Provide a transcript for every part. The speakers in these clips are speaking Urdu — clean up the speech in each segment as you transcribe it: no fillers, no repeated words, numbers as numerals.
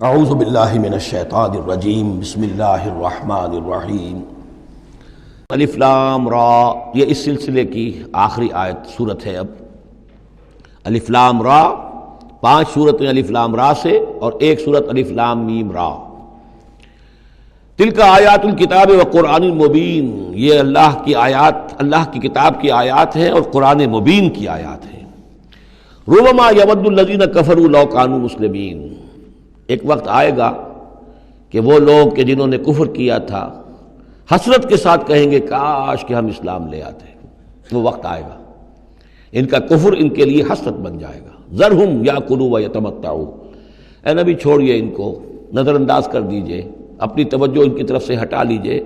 اعوذ باللہ من الشیطان الرجیم بسم اللہ الرحمن الرحیم الف لام را، یہ اس سلسلے کی آخری آیت سورت ہے۔ اب الف لام را، 5 سورتیں الف لام را سے اور ایک سورت الف لام میم را۔ تلک آیات الکتاب و قرآن مبین، یہ اللہ کی آیات، اللہ کی کتاب کی آیات ہیں اور قرآن مبین کی آیات ہیں۔ ربما یود الذین کفروا لو کانوا مسلمین، ایک وقت آئے گا کہ وہ لوگ کہ جنہوں نے کفر کیا تھا حسرت کے ساتھ کہیں گے کاش کہ ہم اسلام لے آتے۔ وہ وقت آئے گا، ان کا کفر ان کے لیے حسرت بن جائے گا۔ ذرہم یاکلوا ویتمتعوا، اے نبی چھوڑیے ان کو، نظر انداز کر دیجئے، اپنی توجہ ان کی طرف سے ہٹا لیجئے،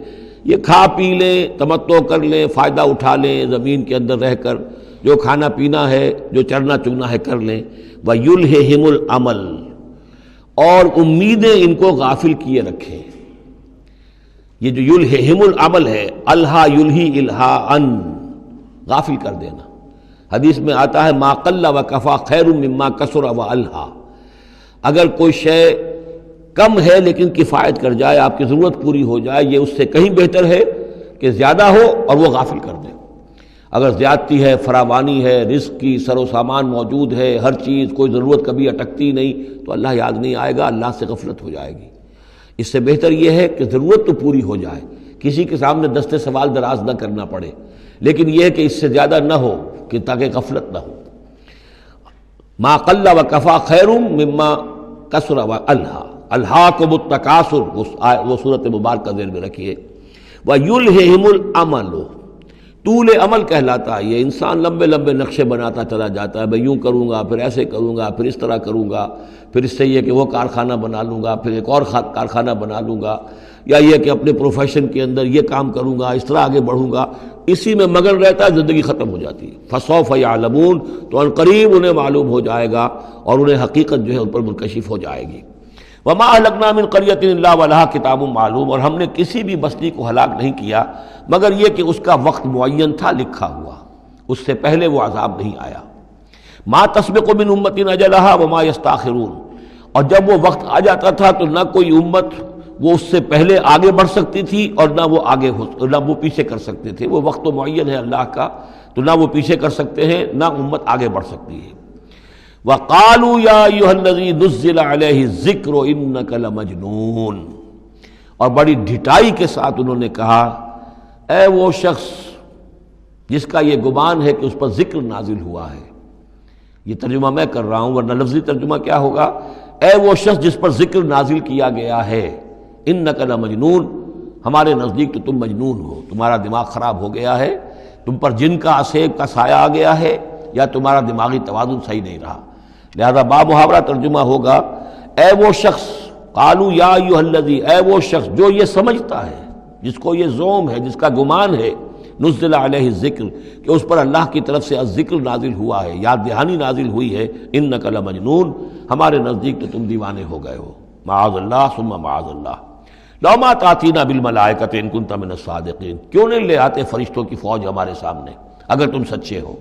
یہ کھا پی لیں، تمتع کر لیں، فائدہ اٹھا لیں، زمین کے اندر رہ کر جو کھانا پینا ہے، جو چرنا چگنا ہے کر لیں۔ وَيُلْهِهِمُ الْعَمَلُ، اور امیدیں ان کو غافل کیے رکھیں۔ یہ جو یلہہم العمل ہے، الہا یلہی الہاءً، غافل کر دینا۔ حدیث میں آتا ہے ما قل وکفا خیر مما کثر والہا، اگر کوئی شے کم ہے لیکن کفایت کر جائے، آپ کی ضرورت پوری ہو جائے، یہ اس سے کہیں بہتر ہے کہ زیادہ ہو اور وہ غافل کر دے۔ اگر زیادتی ہے، فراوانی ہے، رزق کی سر و سامان موجود ہے، ہر چیز، کوئی ضرورت کبھی اٹکتی نہیں، تو اللہ یاد نہیں آئے گا، اللہ سے غفلت ہو جائے گی۔ اس سے بہتر یہ ہے کہ ضرورت تو پوری ہو جائے، کسی کے سامنے دست سوال دراز نہ کرنا پڑے، لیکن یہ ہے کہ اس سے زیادہ نہ ہو کہ تاکہ غفلت نہ ہو۔ ما قل وکفا خیر مما کثر والہا، الہاکم التکاثر، وہ صورت مبارکہ ذہن میں رکھیے۔ وَيُلْهِهِمُ الْعَمَلُ، طول عمل کہلاتا ہے، یہ انسان لمبے لمبے نقشے بناتا چلا جاتا ہے، میں یوں کروں گا، پھر ایسے کروں گا، پھر اس طرح کروں گا، پھر اس سے یہ کہ وہ کارخانہ بنا لوں گا، پھر ایک اور کارخانہ بنا لوں گا، یا یہ کہ اپنے پروفیشن کے اندر یہ کام کروں گا، اس طرح آگے بڑھوں گا، اسی میں مگن رہتا ہے، زندگی ختم ہو جاتی ہے۔ فَسَوْفَ يَعْلَمُونَ، تو ان قریب انہیں معلوم ہو جائے گا اور انہیں حقیقت جو ہے ان پر منکشف ہو جائے گی۔ وَمَا أَهْلَكْنَا مِنْ قَرْيَةٍ إِلَّا وَلَهَا کِتَابٌ معلوم، اور ہم نے کسی بھی بستی کو ہلاک نہیں کیا مگر یہ کہ اس کا وقت معین تھا، لکھا ہوا، اس سے پہلے وہ عذاب نہیں آیا۔ مَا تَسْبِقُ مِنْ أُمَّةٍ أَجَلَهَا وَمَا يَسْتَأْخِرُونَ، اور جب وہ وقت آ جاتا تھا تو نہ کوئی امت وہ اس سے پہلے آگے بڑھ سکتی تھی اور نہ وہ پیچھے کر سکتے تھے۔ وہ وقت تو معین ہے اللہ کا، تو نہ وہ پیچھے کر سکتے ہیں نہ امت آگے بڑھ سکتی ہے۔ وَقَالُوا يَا أَيُّهَا الَّذِي نُزِّلَ عَلَيْهِ الذِّكْرُ إِنَّكَ لَمَجْنُونٌ، اور بڑی ڈھٹائی کے ساتھ انہوں نے کہا اے وہ شخص جس کا یہ گمان ہے کہ اس پر ذکر نازل ہوا ہے۔ یہ ترجمہ میں کر رہا ہوں، ورنہ لفظی ترجمہ کیا ہوگا؟ اے وہ شخص جس پر ذکر نازل کیا گیا ہے، إِنَّكَ لَمَجْنُونٌ، ہمارے نزدیک تو تم مجنون ہو، تمہارا دماغ خراب ہو گیا ہے، تم پر جن کا عصیب کا سایہ آ گیا ہے، یا تمہارا دماغی توازن صحیح نہیں رہا۔ لہذا بامحاورہ ترجمہ ہوگا اے وہ شخص، قالوا یا ایھا الذی، اے وہ شخص جو یہ سمجھتا ہے، جس کو یہ زوم ہے، جس کا گمان ہے، نزل علیہ الذکر، کہ اس پر اللہ کی طرف سے الذکر نازل ہوا ہے، یاد دہانی نازل ہوئی ہے، انک لمجنون، ہمارے نزدیک تو تم دیوانے ہو گئے ہو۔ معاذ اللہ ثم معاذ اللہ، لو ما تاتینا بالملائکۃ ان کنت من الصادقین، کیوں نہیں لے آتے فرشتوں کی فوج ہمارے سامنے اگر تم سچے ہو۔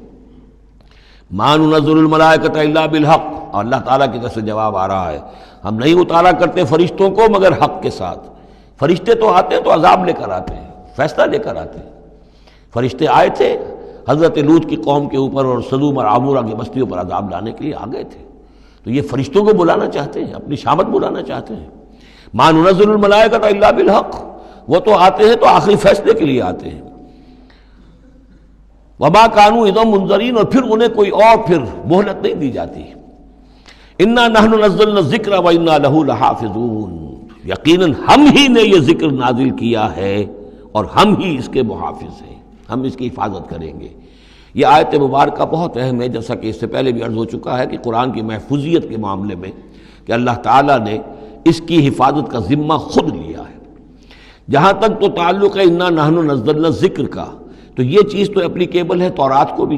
ما ننزل الملائکۃ الا بالحق، اور اللہ تعالیٰ کی طرف سے جواب آ رہا ہے ہم نہیں اتارا کرتے فرشتوں کو مگر حق کے ساتھ۔ فرشتے تو آتے ہیں تو عذاب لے کر آتے ہیں، فیصلہ لے کر آتے ہیں۔ فرشتے آئے تھے حضرت لوط کی قوم کے اوپر اور سدوم اور عمورہ کی بستیوں پر عذاب لانے کے لیے آ گئے تھے، تو یہ فرشتوں کو بلانا چاہتے ہیں، اپنی شامت بلانا چاہتے ہیں۔ ما ننزل الملائکۃ الا بالحق، وہ تو آتے ہیں تو آخری فیصلے کے لیے آتے ہیں۔ وما کانوا اذا منذرین، اور پھر انہیں کوئی اور پھر مہلت نہیں دی جاتی۔ انا نحن نزلنا الذکر وانا لہ لحافظون، یقیناً ہم ہی نے یہ ذکر نازل کیا ہے اور ہم ہی اس کے محافظ ہیں، ہم اس کی حفاظت کریں گے۔ یہ آیت مبارکہ بہت اہم ہے، جیسا کہ اس سے پہلے بھی عرض ہو چکا ہے کہ قرآن کی محفوظیت کے معاملے میں کہ اللہ تعالیٰ نے اس کی حفاظت کا ذمہ خود لیا ہے۔ جہاں تک تو تعلق ہے انا نحن نزلنا الذکر کا، تو یہ چیز تو اپلیکیبل ہے تورات کو بھی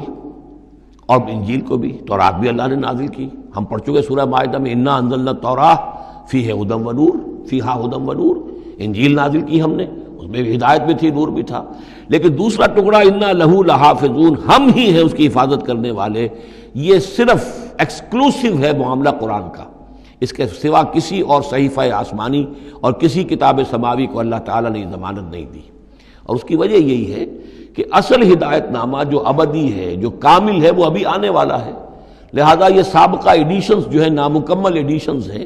اور انجیل کو بھی۔ تورات بھی اللہ نے نازل کی، ہم پڑھ چکے سورہ مائدہ میں انا انزلنا التوراۃ فیہا ھدی ونور، انجیل نازل کی ہم نے، اس میں بھی ہدایت بھی تھی، نور بھی تھا۔ لیکن دوسرا ٹکڑا انا لہ لحافظون، ہم ہی ہیں اس کی حفاظت کرنے والے، یہ صرف ایکسکلوسیو ہے معاملہ قرآن کا۔ اس کے سوا کسی اور صحیفہ آسمانی اور کسی کتاب سماوی کو اللہ تعالیٰ نے ضمانت نہیں دی. اور اس کی وجہ یہی ہے کہ اصل ہدایت نامہ جو ابدی ہے، جو کامل ہے، وہ ابھی آنے والا ہے. لہذا یہ سابقہ ایڈیشنز جو ہیں، نامکمل ایڈیشنز ہیں،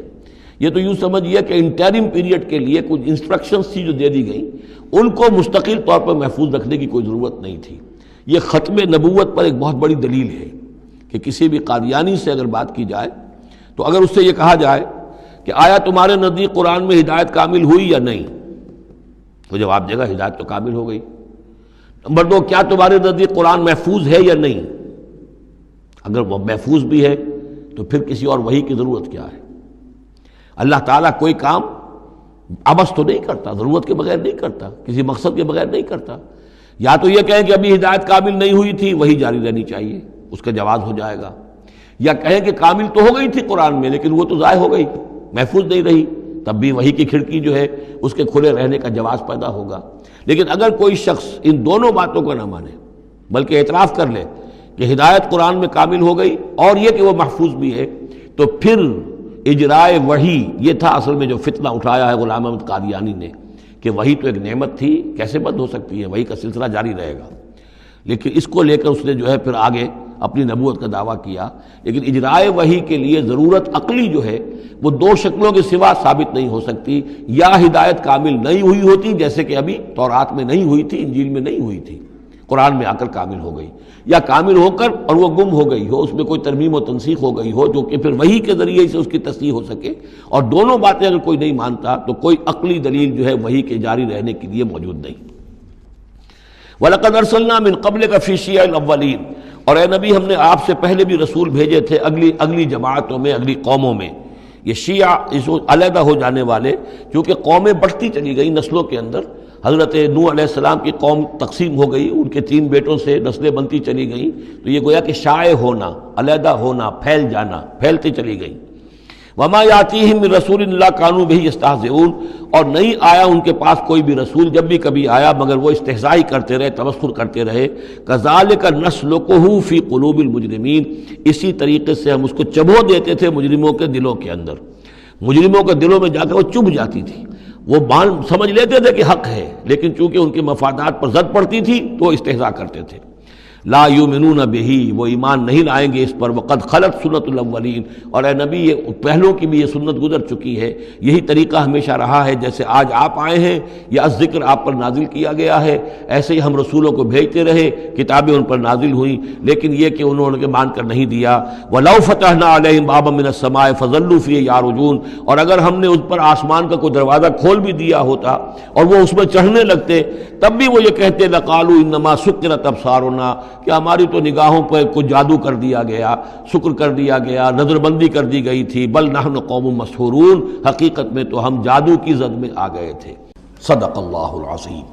یہ تو یوں سمجھیے کہ انٹرم پیریڈ کے لیے کچھ انسٹرکشنز تھی جو دے دی گئیں، ان کو مستقل طور پر محفوظ رکھنے کی کوئی ضرورت نہیں تھی. یہ ختم نبوت پر ایک بہت بڑی دلیل ہے کہ کسی بھی قادیانی سے اگر بات کی جائے تو اگر اس سے یہ کہا جائے کہ آیا تمہارے نزدیک قرآن میں ہدایت کامل ہوئی یا نہیں، تو جواب دے گا ہدایت تو کامل ہو گئی. نمبر 2، کیا تمہارے نزدیک قرآن محفوظ ہے یا نہیں؟ اگر وہ محفوظ بھی ہے تو پھر کسی اور وحی کی ضرورت کیا ہے؟ اللہ تعالیٰ کوئی کام عبث تو نہیں کرتا، ضرورت کے بغیر نہیں کرتا، کسی مقصد کے بغیر نہیں کرتا. یا تو یہ کہیں کہ ابھی ہدایت کامل نہیں ہوئی تھی، وہی جاری رہنی چاہیے، اس کا جواز ہو جائے گا. یا کہیں کہ کامل تو ہو گئی تھی قرآن میں لیکن وہ تو ضائع ہو گئی، محفوظ نہیں رہی، تب بھی وحی کی کھڑکی جو ہے اس کے کھلے رہنے کا جواز پیدا ہوگا. لیکن اگر کوئی شخص ان دونوں باتوں کو نہ مانے بلکہ اعتراف کر لے کہ ہدایت قرآن میں کامل ہو گئی اور یہ کہ وہ محفوظ بھی ہے، تو پھر اجرائے وحی، یہ تھا اصل میں جو فتنہ اٹھایا ہے غلام احمد قادیانی نے کہ وحی تو ایک نعمت تھی، کیسے بند ہو سکتی ہے، وحی کا سلسلہ جاری رہے گا. لیکن اس کو لے کر اس نے جو ہے پھر آگے اپنی نبوت کا دعویٰ کیا. لیکن اجرائے وحی کے لیے ضرورت عقلی جو ہے وہ دو شکلوں کے سوا ثابت نہیں ہو سکتی. یا ہدایت کامل نہیں ہوئی ہوتی جیسے کہ ابھی تورات میں نہیں ہوئی تھی، انجیل میں نہیں ہوئی تھی، قرآن میں آ کر کامل ہو گئی، یا کامل ہو کر اور وہ گم ہو گئی ہو، اس میں کوئی ترمیم و تنسیخ ہو گئی ہو جو کہ پھر وحی کے ذریعے سے اس کی تصحیح ہو سکے. اور دونوں باتیں اگر کوئی نہیں مانتا تو کوئی عقلی دلیل جو ہے وحی کے جاری رہنے کے لیے موجود نہیں. وَلَقَدْ أَرْسَلْنَا مِن قَبْلِكَ فِي شِيَعِ الْأَوَّلِينَ، اور اے نبی ہم نے آپ سے پہلے بھی رسول بھیجے تھے اگلی جماعتوں میں، اگلی قوموں میں. یہ شیعہ اس علیحدہ ہو جانے والے، کیونکہ قومیں بڑھتی چلی گئی نسلوں کے اندر. حضرت نوح علیہ السلام کی قوم تقسیم ہو گئی، ان کے 3 بیٹوں سے نسلیں بنتی چلی گئیں، تو یہ گویا کہ شائع ہونا، علیحدہ ہونا، پھیل جانا، پھیلتی چلی گئی. وما یاتیہم من رسول الا کانوا بہ یستہزئون، اور نہیں آیا ان کے پاس کوئی بھی رسول، جب بھی کبھی آیا مگر وہ استہزاء کرتے رہے، تمسخر کرتے رہے. کذالک نسلکہ فی قلوب المجرمین، اسی طریقے سے ہم اس کو چبھو دیتے تھے مجرموں کے دلوں کے اندر. مجرموں کے دلوں میں جا کر وہ چبھ جاتی تھی، وہ سمجھ لیتے تھے کہ حق ہے، لیکن چونکہ ان کے مفادات پر زد پڑتی تھی تو وہ استہزاء کرتے تھے. لا یؤمنون بہ، وہ ایمان نہیں لائیں گے اس پر. وقد خلت سنت الاولین، اور اے نبی یہ پہلوں کی بھی یہ سنت گزر چکی ہے. یہی طریقہ ہمیشہ رہا ہے، جیسے آج آپ آئے ہیں یا ذکر آپ پر نازل کیا گیا ہے، ایسے ہی ہم رسولوں کو بھیجتے رہے، کتابیں ان پر نازل ہوئیں، لیکن یہ کہ انہوں نے مان کر نہیں دیا. وَلَوْ فَتَحْنَا عَلَيْهِمْ بَابًا مِّنَ السَّمَاءِ فَظَلُّوا فِيهِ يَعْرُجُونَ، اور اگر ہم نے ان پر آسمان کا کوئی دروازہ کھول بھی دیا ہوتا اور وہ اس میں چڑھنے لگتے، تب بھی وہ یہ کہتے لَقَالُوا إِنَّمَا سُكِّرَتْ أَبْصَارُنَا، کہ ہماری تو نگاہوں پر کچھ جادو کر دیا گیا، سکر کر دیا گیا، نظر بندی کر دی گئی تھی. بل نحن قوم مسحورون، حقیقت میں تو ہم جادو کی زد میں آ گئے تھے. صدق اللہ العظیم.